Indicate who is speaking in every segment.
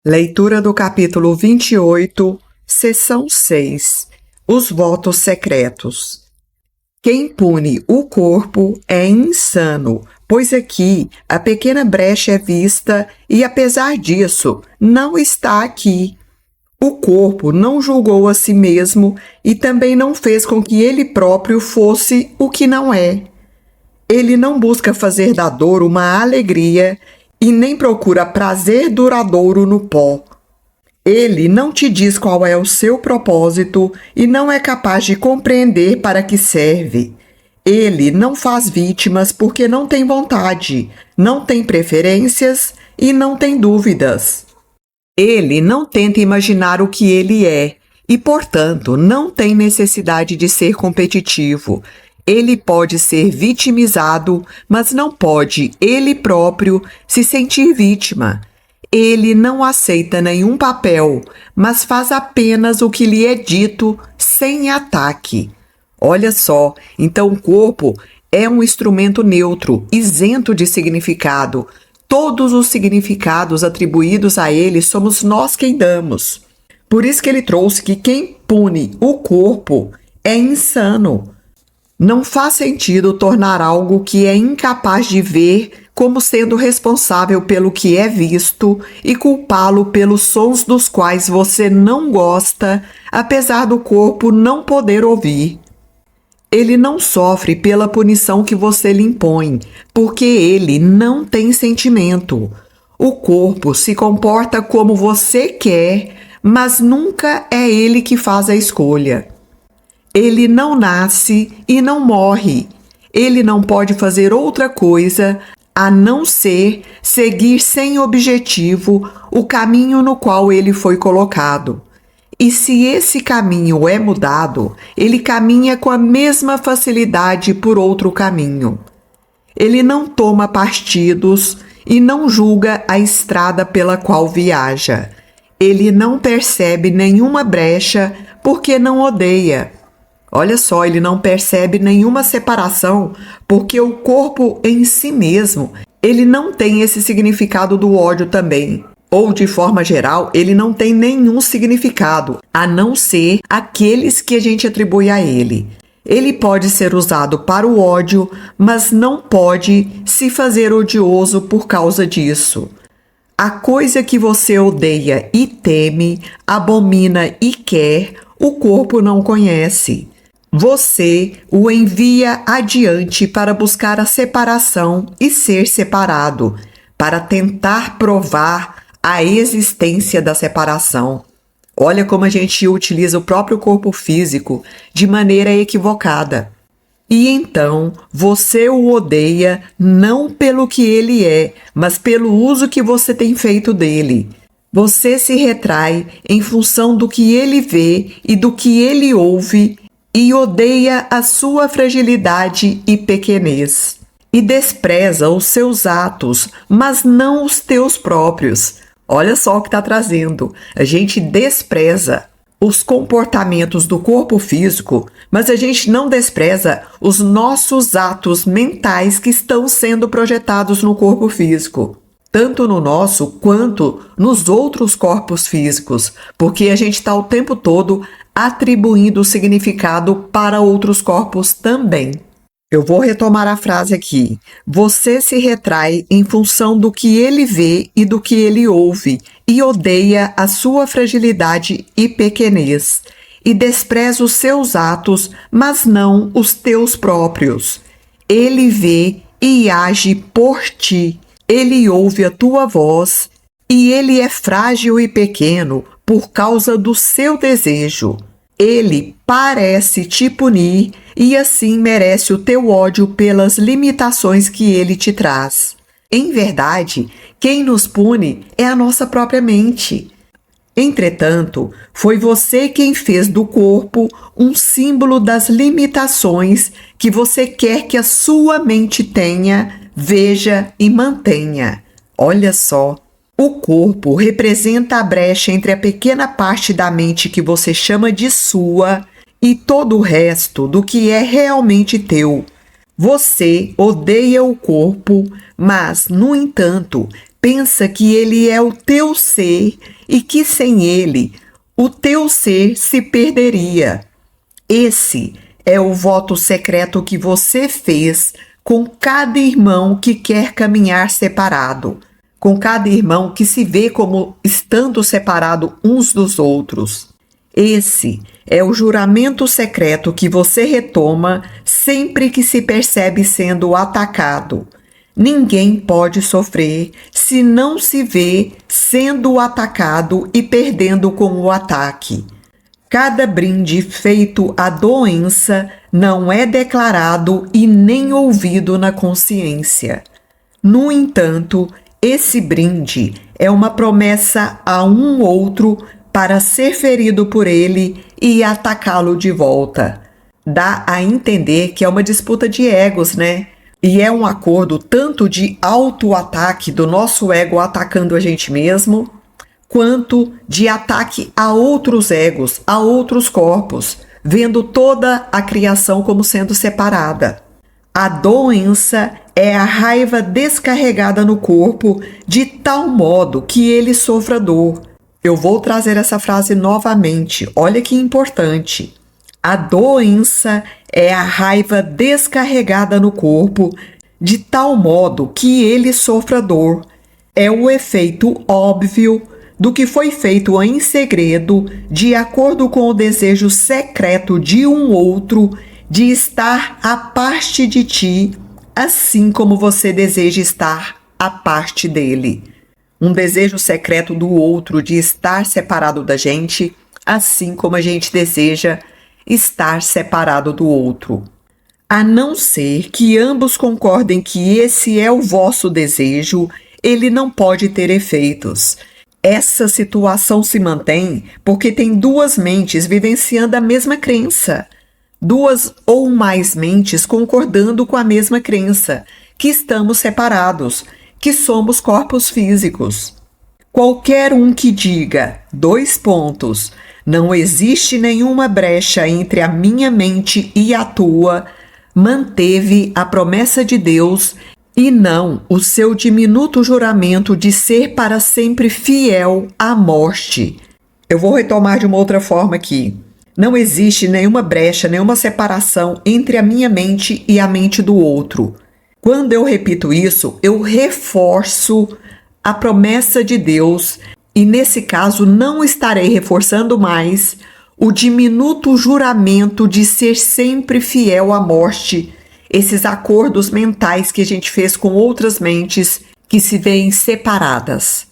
Speaker 1: Leitura do capítulo 28, seção 6. Os votos secretos. Quem pune o corpo é insano, pois aqui a pequena brecha é vista e, apesar disso, não está aqui. O corpo não julgou a si mesmo e também não fez com que ele próprio fosse o que não é. Ele não busca fazer da dor uma alegria e nem procura prazer duradouro no pó. Ele não te diz qual é o seu propósito e não é capaz de compreender para que serve. Ele não faz vítimas porque não tem vontade, não tem preferências e não tem dúvidas. Ele não tenta imaginar o que ele é e, portanto, não tem necessidade de ser competitivo. Ele pode ser vitimizado, mas não pode, ele próprio, se sentir vítima. Ele não aceita nenhum papel, mas faz apenas o que lhe é dito, sem ataque. Olha só, então o corpo é um instrumento neutro, isento de significado. Todos os significados atribuídos a ele somos nós quem damos. Por isso que ele trouxe que quem pune o corpo é insano. Não faz sentido tornar algo que é incapaz de ver como sendo responsável pelo que é visto e culpá-lo pelos sons dos quais você não gosta, apesar do corpo não poder ouvir. Ele não sofre pela punição que você lhe impõe, porque ele não tem sentimento. O corpo se comporta como você quer, mas nunca é ele que faz a escolha. Ele não nasce e não morre. Ele não pode fazer outra coisa a não ser seguir sem objetivo o caminho no qual ele foi colocado. E se esse caminho é mudado, ele caminha com a mesma facilidade por outro caminho. Ele não toma partidos e não julga a estrada pela qual viaja. Ele não percebe nenhuma brecha porque não odeia. Olha só, ele não percebe nenhuma separação, porque o corpo em si mesmo, ele não tem esse significado do ódio também. Ou, de forma geral, ele não tem nenhum significado, a não ser aqueles que a gente atribui a ele. Ele pode ser usado para o ódio, mas não pode se fazer odioso por causa disso. A coisa que você odeia e teme, abomina e quer, o corpo não conhece. Você o envia adiante para buscar a separação e ser separado, para tentar provar a existência da separação. Olha como a gente utiliza o próprio corpo físico de maneira equivocada. E então você o odeia não pelo que ele é, mas pelo uso que você tem feito dele. Você se retrai em função do que ele vê e do que ele ouve e odeia a sua fragilidade e pequenez. E despreza os seus atos, mas não os teus próprios. Olha só o que está trazendo. A gente despreza os comportamentos do corpo físico, mas a gente não despreza os nossos atos mentais que estão sendo projetados no corpo físico. Tanto no nosso quanto nos outros corpos físicos, porque a gente está o tempo todo atribuindo significado para outros corpos também. Eu vou retomar a frase aqui. Você se retrai em função do que ele vê e do que ele ouve, e odeia a sua fragilidade e pequenez, e despreza os seus atos, mas não os teus próprios. Ele vê e age por ti. Ele ouve a tua voz, e ele é frágil e pequeno por causa do seu desejo. Ele parece te punir e assim merece o teu ódio pelas limitações que ele te traz. Em verdade, quem nos pune é a nossa própria mente. Entretanto, foi você quem fez do corpo um símbolo das limitações que você quer que a sua mente tenha, veja e mantenha. Olha só. O corpo representa a brecha entre a pequena parte da mente que você chama de sua e todo o resto do que é realmente teu. Você odeia o corpo, mas, no entanto, pensa que ele é o teu ser e que sem ele o teu ser se perderia. Esse é o voto secreto que você fez com cada irmão que quer caminhar separado, com cada irmão que se vê como estando separado uns dos outros. Esse é o juramento secreto que você retoma sempre que se percebe sendo atacado. Ninguém pode sofrer se não se vê sendo atacado e perdendo com o ataque. Cada brinde feito à doença não é declarado e nem ouvido na consciência. No entanto, esse brinde é uma promessa a um outro para ser ferido por ele e atacá-lo de volta. Dá a entender que é uma disputa de egos, né? E é um acordo tanto de auto-ataque do nosso ego atacando a gente mesmo, quanto de ataque a outros egos, a outros corpos, vendo toda a criação como sendo separada. A doença é a raiva descarregada no corpo de tal modo que ele sofra dor. Eu vou trazer essa frase novamente, olha que importante. A doença é a raiva descarregada no corpo de tal modo que ele sofra dor. É o efeito óbvio do que foi feito em segredo, de acordo com o desejo secreto de um outro de estar à parte de ti, assim como você deseja estar à parte dele. Um desejo secreto do outro de estar separado da gente, assim como a gente deseja estar separado do outro. A não ser que ambos concordem que esse é o vosso desejo, ele não pode ter efeitos. Essa situação se mantém porque tem duas mentes vivenciando a mesma crença. Duas ou mais mentes concordando com a mesma crença, que estamos separados, que somos corpos físicos. Qualquer um que diga, não existe nenhuma brecha entre a minha mente e a tua, manteve a promessa de Deus e não o seu diminuto juramento de ser para sempre fiel à morte. Eu vou retomar de uma outra forma aqui. Não existe nenhuma brecha, nenhuma separação entre a minha mente e a mente do outro. Quando eu repito isso, eu reforço a promessa de Deus e, nesse caso, não estarei reforçando mais o diminuto juramento de ser sempre fiel à morte, esses acordos mentais que a gente fez com outras mentes que se veem separadas.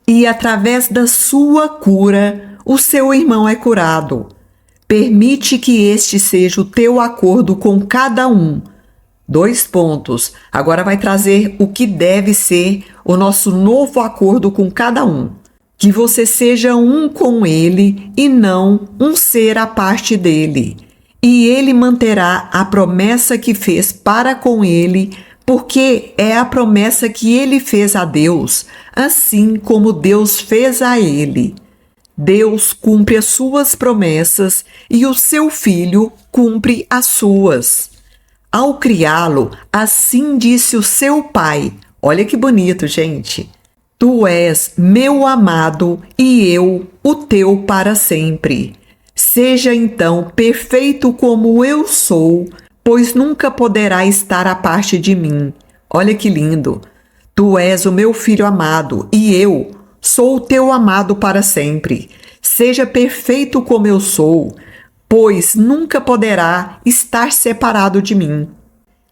Speaker 1: E através da sua cura, o seu irmão é curado. Permite que este seja o teu acordo com cada um. Agora vai trazer o que deve ser o nosso novo acordo com cada um. Que você seja um com ele e não um ser à parte dele. E ele manterá a promessa que fez para com ele, porque é a promessa que ele fez a Deus, assim como Deus fez a ele. Deus cumpre as suas promessas e o seu filho cumpre as suas. Ao criá-lo, assim disse o seu pai. Olha que bonito, gente. Tu és meu amado e eu o teu para sempre. Seja então perfeito como eu sou, pois nunca poderá estar à parte de mim. Olha que lindo. Tu és o meu filho amado e eu sou o teu amado para sempre. Seja perfeito como eu sou, pois nunca poderá estar separado de mim.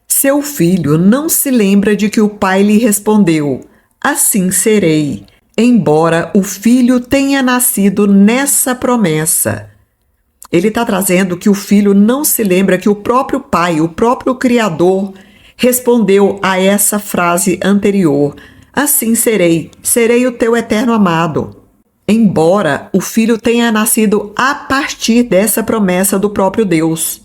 Speaker 1: Seu filho não se lembra de que o pai lhe respondeu: assim serei, embora o filho tenha nascido nessa promessa. Ele está trazendo que o filho não se lembra que o próprio pai, o próprio Criador, respondeu a essa frase anterior: assim serei, serei o teu eterno amado. Embora o filho tenha nascido a partir dessa promessa do próprio Deus.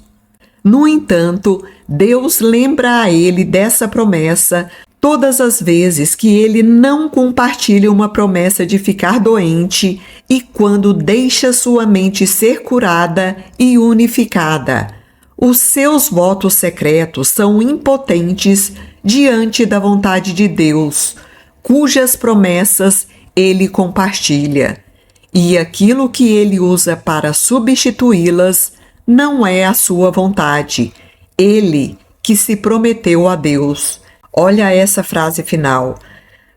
Speaker 1: No entanto, Deus lembra a ele dessa promessa todas as vezes que ele não compartilha uma promessa de ficar doente e quando deixa sua mente ser curada e unificada. Os seus votos secretos são impotentes diante da vontade de Deus, cujas promessas ele compartilha, e aquilo que ele usa para substituí-las não é a sua vontade. Ele que se prometeu a Deus. Olha essa frase final.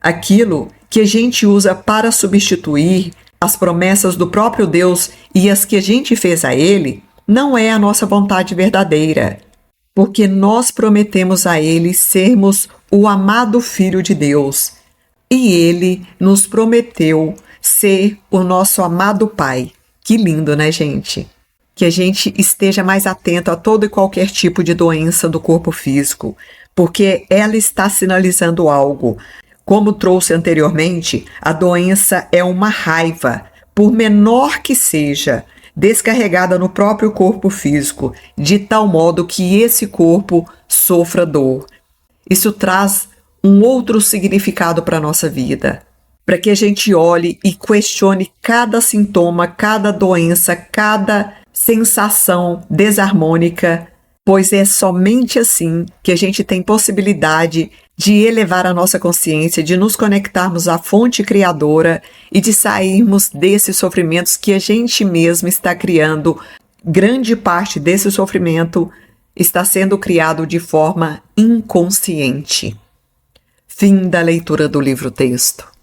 Speaker 1: Aquilo que a gente usa para substituir as promessas do próprio Deus e as que a gente fez a ele, não é a nossa vontade verdadeira, porque nós prometemos a ele sermos o amado Filho de Deus, e ele nos prometeu ser o nosso amado Pai. Que lindo, né, gente? Que a gente esteja mais atento a todo e qualquer tipo de doença do corpo físico, porque ela está sinalizando algo. Como trouxe anteriormente, a doença é uma raiva, por menor que seja, descarregada no próprio corpo físico, de tal modo que esse corpo sofra dor. Isso traz um outro significado para a nossa vida, para que a gente olhe e questione cada sintoma, cada doença, cada sensação desarmônica, pois é somente assim que a gente tem possibilidade de elevar a nossa consciência, de nos conectarmos à fonte criadora e de sairmos desses sofrimentos que a gente mesmo está criando. Grande parte desse sofrimento está sendo criado de forma inconsciente. Fim da leitura do livro-texto.